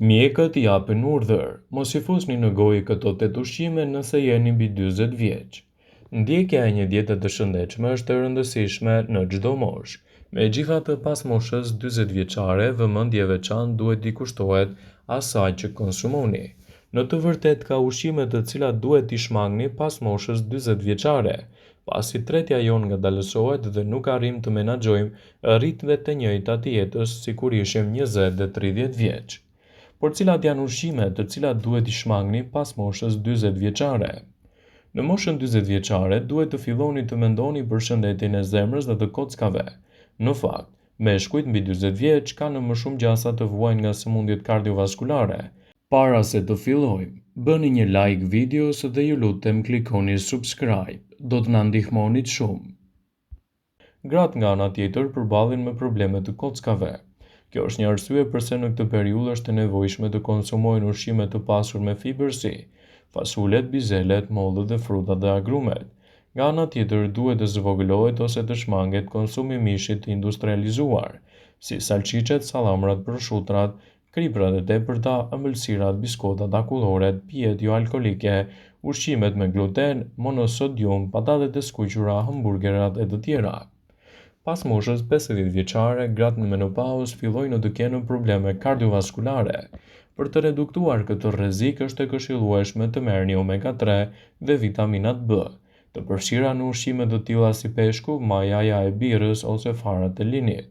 Mjekët japin urdhër, mos i fusni në gojë këto 8 ushqime nëse jeni mbi 40 vjeç. Ndjekja e një diete të shëndetshme është e rëndësishme në çdo moshë. Megjithatë, pas moshës 40 vjeçare, vëmendje e veçantë duhet i kushtohet asaj që konsumoni. Në të vërtetë ka ushqime të cilat duhet t'i shmangni pas moshës 40 vjeçare, pasi tretja jon ngadalësohet dhe nuk arrim të menaxhojmë ritmet e njëjta të jetës si kur ishim 20 dhe 30 vjeç. Por cilat janë ushqimet të cilat duhet i shmangni pas moshës 40 vjeçare? Në moshën 40 vjeçare duhet të filloni të mendoni për shëndetin e zemrës dhe të kockave. Në fakt, meshkujt mbi 40 vjeç kanë më shumë gjasa të vuajnë nga sëmundjet kardiovaskulare. Para se të fillojmë, bëni një like videos dhe ju lutem klikoni subscribe, do të na ndihmonit shumë. Gratë nga ana tjetër përballen me probleme të kockave. Kjo është një arsye pse në këtë periudhë është e nevojshme të konsumohen ushqime të pasur me fibër si fasulet, bizelet, mollët dhe frutat dhe agrumet. Nga ana tjetër duhet të zvogëlohet ose të shmanget konsumi i mishit të industrializuar, si salçiçet, sallamrat, prosciutrat, kriprat e tepërta, ëmbëlsirat, biskotat akulloret, pijet jo alkolike, ushqimet me gluten, monosodium, patatet e skuqura, hamburgerat e të tjera. Pas moshës 50 vjeçare, gratë në menopauzë fillojnë të kenë probleme kardiovaskulare. Për të reduktuar këtë rrezik është e këshillueshme të merrni omega 3 dhe vitaminat B, të përfshira në ushqime të tilla si peshku, majaja e birrës ose farat e linit.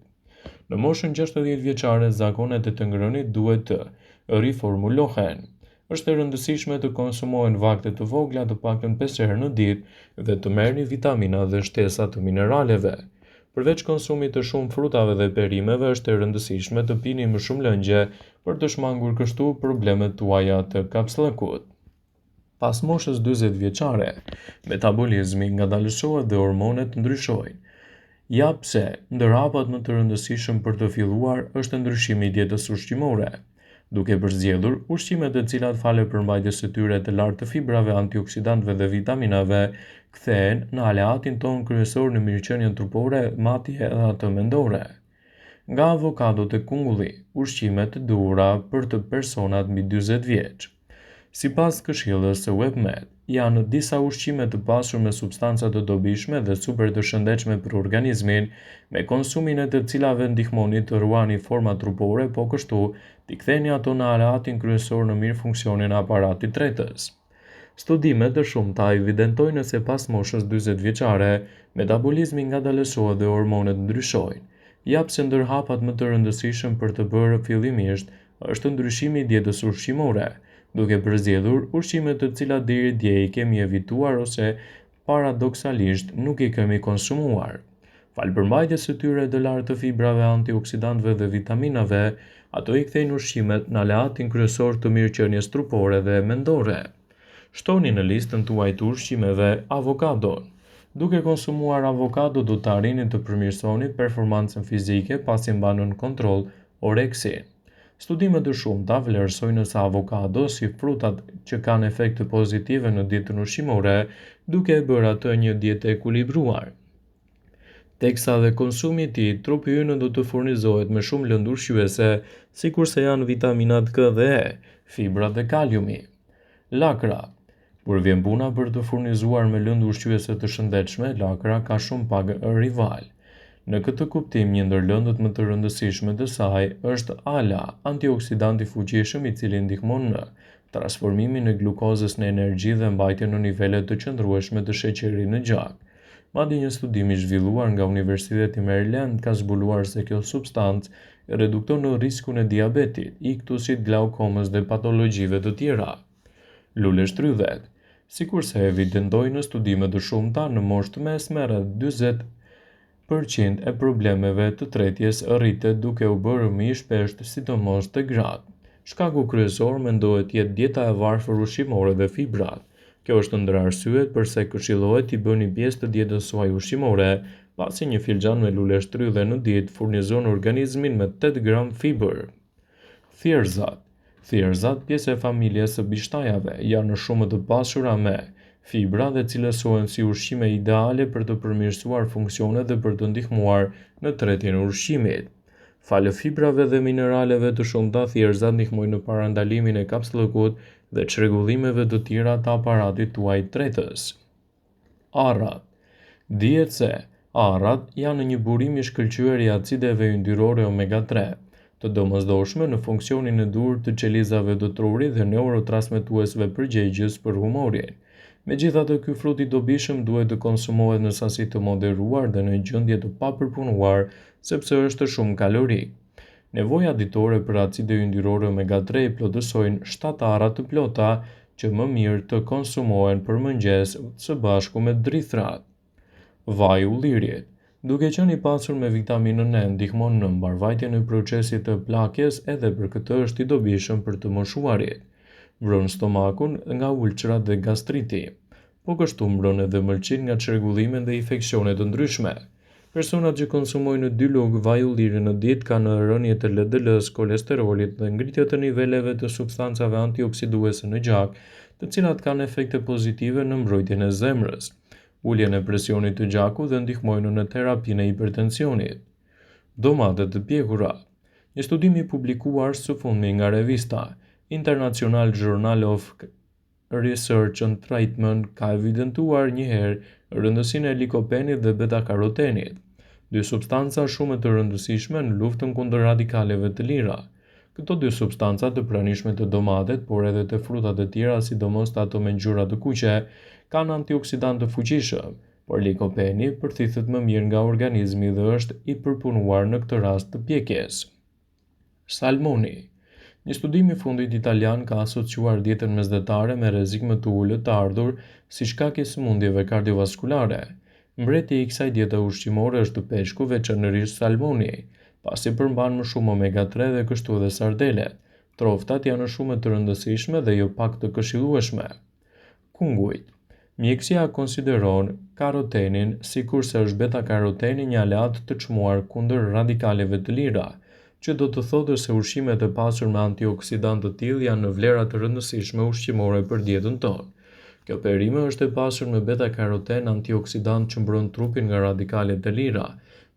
Në moshën 60 vjeçare, zakonet e të ngrënit duhet të riformulohen. Është e rëndësishme të konsumohen vakte të vogla të paktën 5 herë në ditë dhe të merrni vitamina dhe shtesa të mineraleve. Përveç konsumit të shumë frutave dhe perimeve, është e rëndësishme të pini më shumë lëngje për të shmangur kështu problemet tuaja të kapsllëkut. Pas moshës 40 vjeçare, metabolizmi ngadalësohet dhe hormonet ndryshojnë. Ja pse, ndër hapat më të rëndësishëm për të filluar është ndryshimi i dietës ushqimore. Duke përzgjedhur ushqime të cilat fale përmbajtjes së tyre të lartë të fibrave, antioksidantëve dhe vitaminave, kthehen në aleatin ton kryesor në mirëqenien trupore, madje edhe atë mendore. Nga avokadot e kungulli, ushqime të duhura për të personat mbi 40 vjeç. Sipas këshillës së WebMed, janë disa ushqime të pasur me substanca të dobishme dhe super të shëndetshme për organizmin, me konsumin e të cilave ndihmoni të ruani format trupore, po kështu t'i ktheni ato në aleatin kryesor në mirë funksionin e aparatit tretës. Studime të shumta evidentojnë se pas moshës 40 vjeçare, metabolizmi ngadalësohet dhe hormonet ndryshojnë. Ja pse ndër hapat më të rëndësishëm për të bërë fillimisht është ndryshimi i dietës ushqimore, duke përzgjedhur ushqime të cilat deri dje i kemi evituar ose paradoksalisht nuk i kemi konsumuar. Falë përmbajtjes së tyre të lartë të fibrave, antioksidantëve dhe vitaminave, ato i kthejnë ushqimet në aleatin kryesor të mirëqenies trupore dhe mendore. Shtoni në listën tuaj të ushqimeve avokadon. Duke konsumuar avokado do të arrini të përmirësoni performancën fizike pasi mbanon kontroll oreksin. Studimet të shumta vlerësojnë se avokado si frutat që kanë efekte pozitive në dietën ushqimore, duke e bërë atë një dietë ekuilibruar. Teksa dhe konsumi i tij, trupi ynë do të furnizohet me shumë lëndë ushqyese, sikurse janë vitaminat K dhe E, fibrat dhe kaliumi. Lakra. Kur vjen puna për të furnizuar me lëndë ushqyese të shëndetshme, lakra ka shumë pak rival. Në këtë kuptim, një ndër lëndët më të rëndësishme të saj është ala, antioksidanti fuqishëm i cili ndihmon në transformimin e glukozës në energji dhe mbajtjen në nivele të qëndrueshme të sheqerit në gjak. Madje një studim i zhvilluar nga Universiteti i Maryland ka zbuluar se kjo substancë redukton riskun e diabetit, iktusit, glaukomës dhe patologjive të tjera. Lule shtrydhet. Sikurse evidentojnë në studime të shumta, në moshë të mesme rreth 40% e problemeve të tretjes rritet duke u bërë më i shpeshtë, sidomos te gratë. Shkaku kryesor mendohet jetë dieta e varfër ushqimore dhe fibrat. Kjo është ndër arsyet pse këshillohet t'i bëni pjesë të dietës suaj ushqimore, pasi një filxhan me lule shtrydhe në ditë furnizon organizmin me 8 gram fibër. Thjerrzat. Thjerrzat, pjesë e familjes së bishtajave, janë shumë të pasura me fibra dhe cilësohen si ushqime ideale për të përmirësuar funksionet dhe për të ndihmuar në tretjen e ushqimit. Falë fibrave dhe mineraleve të shumta, thjerëzat ndihmojnë në parandalimin e kapsllëkut dhe çrregullimeve të tjera të aparatit tuaj tretës. Arrat. Dihet se arrat janë një burim i shkëlqyer i acideve yndyrore omega-3, të domosdoshme në funksionin e dur të qelizave të trurit dhe neurotransmetuesve përgjegjës për humorin. Megjithatë, ky frut i dobishëm duhet të konsumohet në sasi të moderuar dhe në gjendje të papërpunuar, sepse është shumë kalorik. Nevoja ditore për acide yndyrore omega-3 plotësojnë 7 arra të plota që më mirë të konsumohen për mëngjes së bashku me drithrat. Vaj ullirit. Duke qenë i pasur me vitaminën E, ndihmon në mbarvajtjen e procesit të plakjes, edhe për këtë është i dobishëm për të moshuarit. Mbron stomakun nga ulçrat dhe gastriti, po kështu mbron edhe mëlçin nga çrregullime dhe infeksionet të ndryshme. Personat që konsumojnë 2 lugë vaj ulliri në ditë kanë rënje të LDL-s, kolesterolit dhe ngritje të niveleve të substancave antioksiduese në gjak, të cilat kanë efekte pozitive në mbrojtjen e zemrës, uljen e presionit të gjakut dhe ndihmojnë në terapinë e hipertensionit. Domatet të pjekura. Një studim i publikuar së fundmi nga revista International Journal of Research and Treatment ka evidentuar njëherë rëndësinë e likopenit dhe beta-karotenit, 2 substanca shumë të rëndësishme në luftën kundër radikaleve të lira. Këto 2 substanca të pranishme të domatet, por edhe të frutat e tjera, sidomos ato me ngjyra të kuqe, kanë antioksidant të fuqishëm, por likopeni përthithet më mirë nga organizmi dhe është i përpunuar në këtë rast të pjekjes. Salmoni. Një studim i fundit italian ka asociuar dietën mesdhetare me rrezik më të ulët të ardhur si shkakje sëmundjeve kardiovaskulare. Mbreti i kësaj diete ushqimore është peshku, veçanërisht salmoni, pasi përmban më shumë omega-3 dhe kështu edhe sardelet. Troftat janë shumë të rëndësishme dhe jo pak të këshillueshme. Kungujt. Mjekësia konsideron karotenin sikurse është beta-karoteni një aleat të çmuar kundër radikaleve të lira, që do të thotë se ushqimet e pasur me antioksidantë të tillë janë në vlera të rëndësishme ushqimore për dietën tonë. Kjo perime është e pasur me beta-karoten, antioksidant që mbron trupin nga radikalet e lira,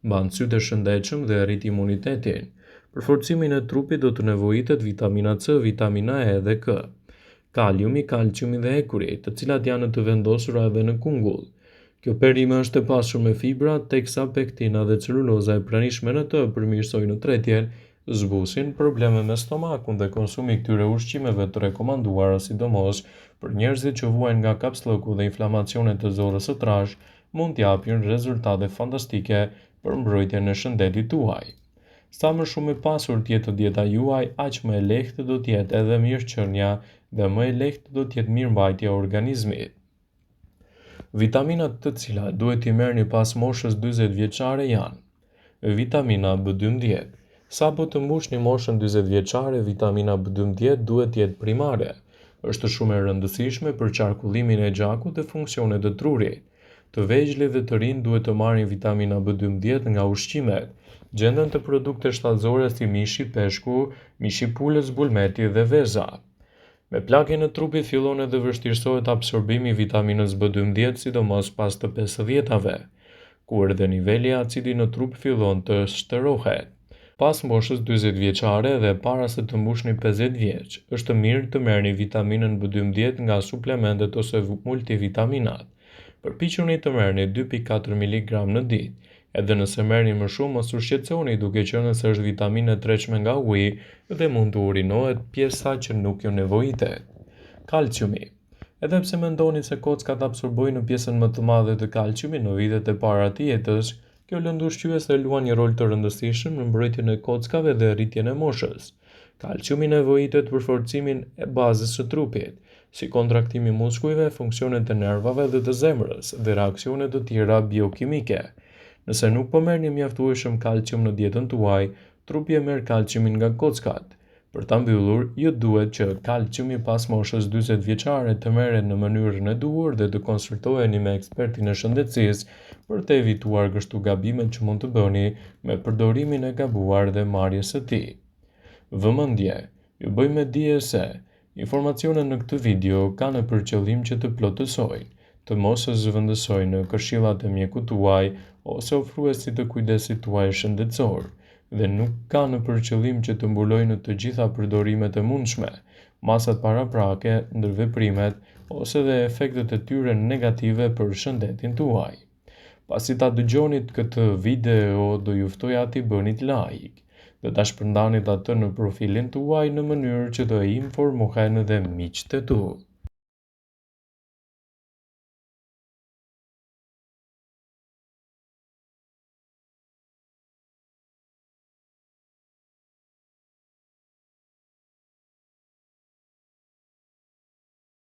mban sytë e shëndetshëm dhe rrit imunitetin. Për forcimin e trupit do të nevojitet vitamina C, vitamina E dhe K, kaliumi, kalciumi dhe ekuri, të cilat janë të vendosura edhe në kungull. Kjo perime është e pasur me fibra, teksa pektina dhe celuloza e pranishme në të përmirësojnë në tretjen, zbusin probleme me stomakun dhe konsumi këtyre ushqimeve të rekomanduara, sidomos për njerëzit që vuajnë nga kapsllëku dhe inflamacionet të zorrës së trashë, mund t'japin rezultate fantastike për mbrojtjen e shëndetit tuaj. Sa më shumë e pasur të jetë dieta juaj, aq më e lehtë do të jetë edhe mirëqenia dhe më e lehtë do të jetë mirëmbajtja e organizmit. Vitaminat të cilat duhet t'i merrni pas moshës 40 vjeçare janë: vitamina B12. Sapo të mbushni moshën 40 vjeçare, vitamina B12 duhet të jetë primare. Është shumë e rëndësishme për qarkullimin e gjakut dhe funksionet e trurit. Të vegjëlit dhe të rinj duhet të marrin vitamina B12 nga ushqimet. Gjenden të produkte shtatëzore si mishi, peshku, mishi pulës, bulmeti dhe veza. Me plagjen e trupit fillon edhe vështirësohet absorbimi i vitaminës B12, sidomos pas të 50-ave, kur edhe niveli i acidit në trup fillon të shtërohet. Pas moshës 40 vjeçare dhe para se të mbushni 50 vjeç, është mirë të merrni vitaminën B12 nga suplementet ose multivitaminat. Përpiquni të merrni 2.4 mg në ditë. Edhe nëse merrni më shumë, mos u shqetësoni duke qenë se është vitaminë e tretshme nga uji dhe mund të urinohet pjesa që nuk ju nevojitet. Kalciumi. Edhe pse mendoni se kockat absorbojnë pjesën më të madhe të kalciumit në vitet e para të jetës, kjo lëndë ushqyese luan një rol të rëndësishëm në mbrojtjen e kockave dhe rritjen e moshës. Kalciumi nevojitet për forcimin e bazës së trupit, si kontraktimi i muskujve, funksionet e nervave dhe të zemrës dhe reaksionet të tjera biokimike. Nëse nuk po merrni mjaftueshëm kalcium në dietën tuaj, trupi e merr kalciumin nga kockat. Për ta mbyllur, ju duhet që kalciumi pas moshës 40 vjeçare të merret në mënyrën e duhur dhe të konsultoheni me ekspertin e shëndetësisë për të evituar kështu gabimet që mund të bëni me përdorimin e gabuar dhe marrjes së tij. Vëmendje. Ju bëj me dije se informacionet në këtë video kanë për qëllim që të plotësojnë, të mos e zëvendësojnë këshillat e mjekut tuaj ose ofruesit të kujdesit tuaj shëndetësor. dhe nuk kanë për qëllim që të mbulojnë të gjitha përdorimet e mundshme, masat paraprake, ndërveprimet ose dhe efektet e tyre negative për shëndetin tuaj. Pasi ta dëgjonit këtë video, do ju ftoja t'i bënit like dhe ta shpërndanit atë në profilin tuaj në mënyrë që të informohen edhe miqtë e tu.